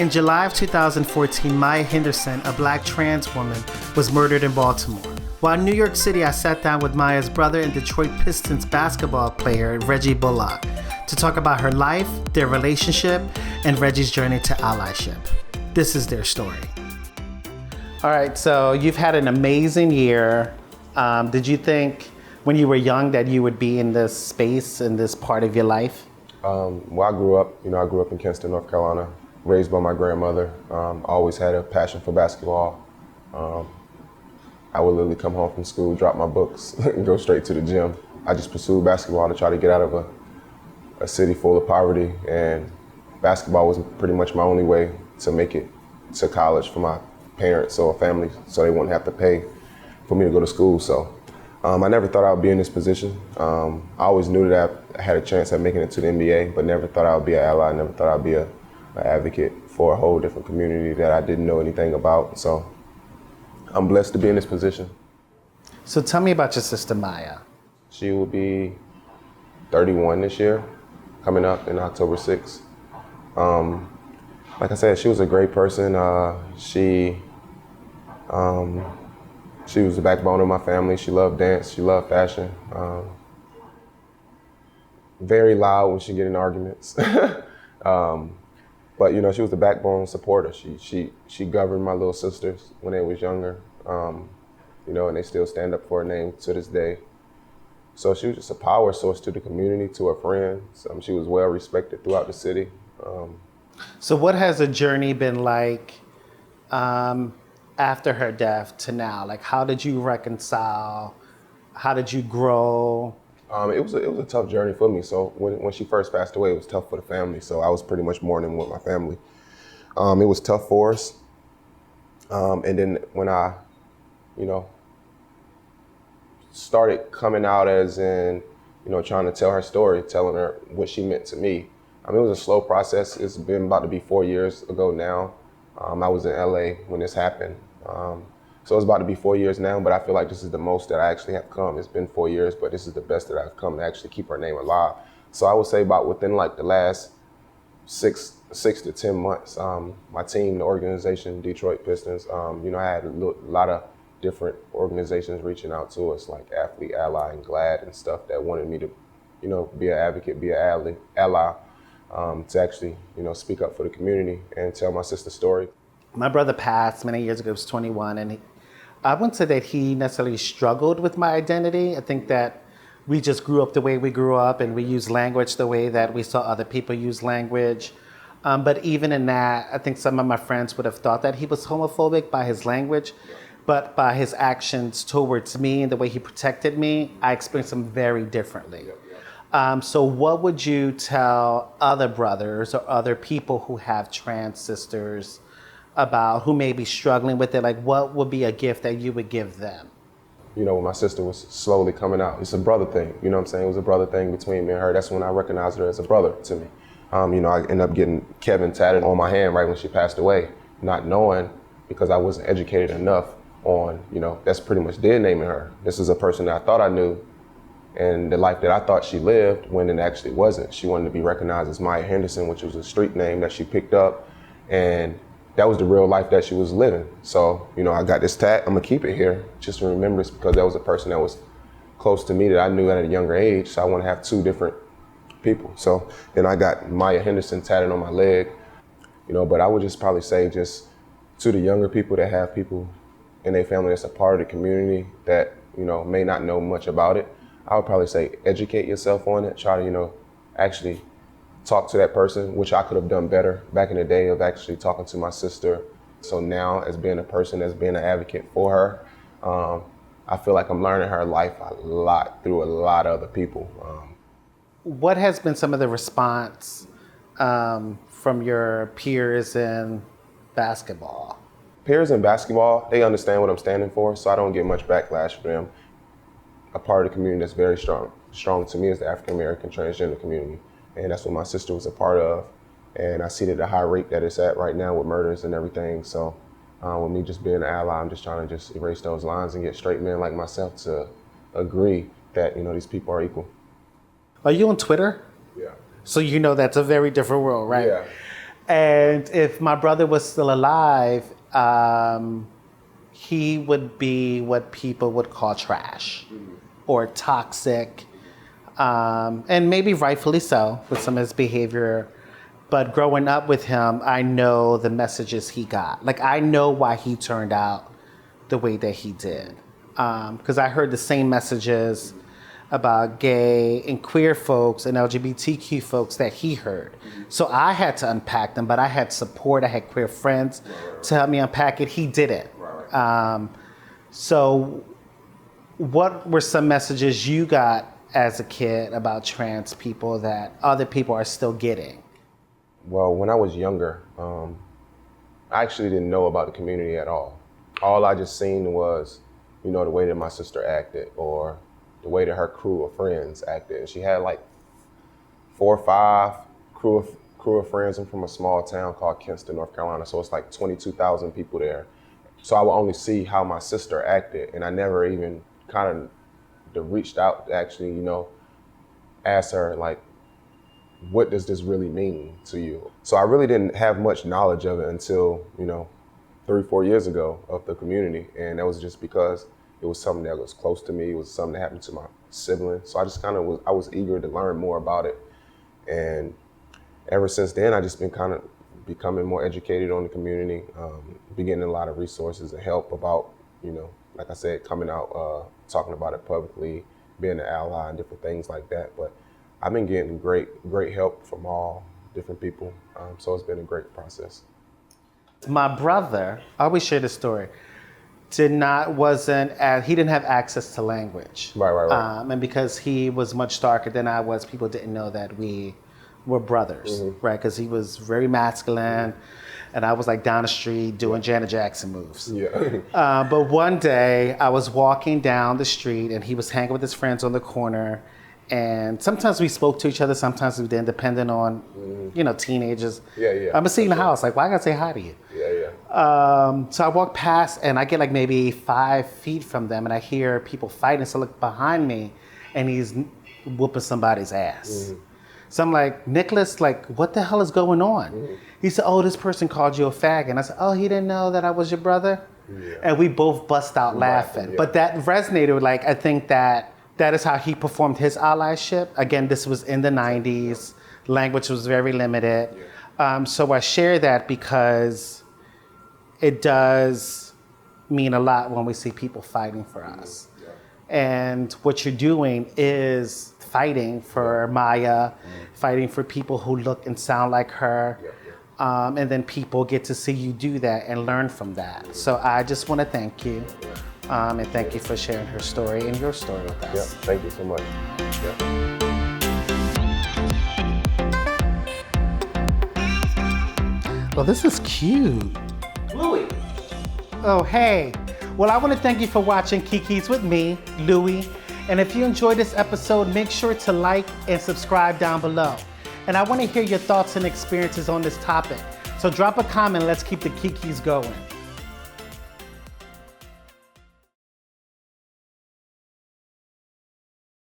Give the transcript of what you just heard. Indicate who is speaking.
Speaker 1: In July of 2014, Maya Henderson, a black trans woman, was murdered in Baltimore. While in New York City, I sat down with Maya's brother and Detroit Pistons basketball player, Reggie Bullock, to talk about her life, their relationship, and Reggie's journey to allyship. This is their story. All right, so you've had an amazing year. Did you think when you were young that you would be in this space, in this part of your life?
Speaker 2: Well, I grew up in Kinston, North Carolina, raised by my grandmother. Always had a passion for basketball. I would literally come home from school, drop my books, and go straight to the gym. I just pursued basketball to try to get out of a city full of poverty, and basketball was pretty much my only way to make it to college for my parents or family, so they wouldn't have to pay for me to go to school. So I never thought I would be in this position. I always knew that I had a chance at making it to the NBA, but never thought I would be an ally, never thought I'd be an advocate for a whole different community that I didn't know anything about. So I'm blessed to be in this position.
Speaker 1: So tell me about your sister, Maya.
Speaker 2: She will be 31 this year, coming up in October 6th. Like I said, she was a great person. She was the backbone of my family. She loved dance, she loved fashion. Very loud when she get in arguments. But you know, she was the backbone supporter. She governed my little sisters when they was younger. You know, and they still stand up for her name to this day. So she was just a power source to the community, to her friends. She was well respected throughout the city.
Speaker 1: So what has the journey been like after her death to now? Like, how did you reconcile? How did you grow?
Speaker 2: It was a tough journey for me. So when she first passed away, it was tough for the family. So I was pretty much mourning with my family. It was tough for us. And then when I, you know, started coming out as in, you know, trying to tell her story, telling her what she meant to me. It was a slow process. It's been about to be 4 years ago now. I was in LA when this happened. So it's about to be 4 years now, but I feel like this is the most that I actually have come. It's been 4 years, but this is the best that I've come to actually keep her name alive. So I would say about within like the last six to 10 months, my team, the organization, Detroit Pistons, you know, I had a lot of different organizations reaching out to us, like Athlete, Ally, and GLAD and stuff that wanted me to, you know, be an advocate, be an ally, to actually, you know, speak up for the community and tell my sister's story.
Speaker 1: My brother passed many years ago. He was 21, and I wouldn't say that he necessarily struggled with my identity. I think that we just grew up the way we grew up, and we use language the way that we saw other people use language. But even in that, I think some of my friends would have thought that he was homophobic by his language, but by his actions towards me and the way he protected me, I experienced him very differently. So what would you tell other brothers or other people who have trans sisters about, who may be struggling with it? Like, what would be a gift that you would give them?
Speaker 2: You know, when my sister was slowly coming out, it's a brother thing, you know what I'm saying? It was a brother thing between me and her. That's when I recognized her as a brother to me. You know, I ended up getting Kevin tatted on my hand right when she passed away, not knowing, because I wasn't educated enough on, you know, that's pretty much dead naming her. This is a person that I thought I knew, and the life that I thought she lived when it actually wasn't. She wanted to be recognized as Maya Henderson, which was a street name that she picked up, and that was the real life that she was living. So, you know, I got this tat, I'm gonna keep it here, just in remembrance, because that was a person that was close to me that I knew at a younger age, so I want to have two different people. So then I got Maya Henderson tatted on my leg, you know, but I would just probably say just to the younger people that have people in their family that's a part of the community that, you know, may not know much about it, I would probably say educate yourself on it, try to, you know, actually talk to that person, which I could have done better back in the day of actually talking to my sister. So now, as being a person that's been an advocate for her, I feel like I'm learning her life a lot through a lot of other people.
Speaker 1: What has been some of the response from your peers in basketball?
Speaker 2: Peers in basketball, they understand what I'm standing for, so I don't get much backlash from them. A part of the community that's very strong to me is the African American transgender community. And that's what my sister was a part of. And I see that the high rate that it's at right now with murders and everything. So with me just being an ally, I'm just trying to just erase those lines and get straight men like myself to agree that, you know, these people are equal.
Speaker 1: Are you on Twitter?
Speaker 2: Yeah.
Speaker 1: So you know that's a very different world, right?
Speaker 2: Yeah.
Speaker 1: And if my brother was still alive, he would be what people would call trash or toxic, and maybe rightfully so with some of his behavior. But growing up with him, I know the messages he got. Like, I know why he turned out the way that he did. Because I heard the same messages about gay and queer folks and LGBTQ folks that he heard. So I had to unpack them, but I had support. I had queer friends to help me unpack it. He didn't. So what were some messages you got as a kid about trans people that other people are still getting?
Speaker 2: Well, when I was younger, I actually didn't know about the community at all. All I just seen was, the way that my sister acted or the way that her crew of friends acted. And she had like 4 or 5 crew of friends. I'm from a small town called Kinston, North Carolina. So it's like 22,000 people there. So I would only see how my sister acted. And I never even kind of reached out to actually, ask her like, what does this really mean to you? So I really didn't have much knowledge of it until, 3 or 4 years ago of the community. And that was just because it was something that was close to me. It was something that happened to my sibling. So I just I was eager to learn more about it. And ever since then, I just been kind of becoming more educated on the community, be getting a lot of resources and help about, like I said, coming out, talking about it publicly, being an ally and different things like that. But I've been getting great help from all different people. So it's been a great process.
Speaker 1: My brother, I always share this story, he didn't have access to language.
Speaker 2: Right.
Speaker 1: And because he was much darker than I was, people didn't know that we were brothers, right? Because he was very masculine, and I was like down the street doing Janet Jackson moves.
Speaker 2: Yeah.
Speaker 1: But one day I was walking down the street and he was hanging with his friends on the corner. And sometimes we spoke to each other, sometimes we didn't, depending on, teenagers.
Speaker 2: Yeah.
Speaker 1: I'm sitting in the house, like, why I gotta say hi to you?
Speaker 2: Yeah.
Speaker 1: So I walk past and I get like maybe 5 feet from them and I hear people fighting. So I look behind me and he's whooping somebody's ass. So I'm like, Nicholas, like, what the hell is going on? He said, oh, this person called you a fag. And I said, oh, he didn't know that I was your brother? Yeah. And we both bust out laughing. Yeah. But that resonated, like, I think that is how he performed his allyship. Again, this was in the 90s. Language was very limited. So I share that because it does mean a lot when we see people fighting for us. And what you're doing is fighting for Maya, fighting for people who look and sound like her. And then people get to see you do that and learn from that. So I just want to thank you. And thank you for sharing her story and your story with us.
Speaker 2: Yeah, thank you so much.
Speaker 1: Well, this is cute.
Speaker 3: Louie.
Speaker 1: Oh, hey. Well, I want to thank you for watching Kiki's with me, Louie. And if you enjoyed this episode, make sure to like and subscribe down below. And I want to hear your thoughts and experiences on this topic. So drop a comment, let's keep the Kikis going.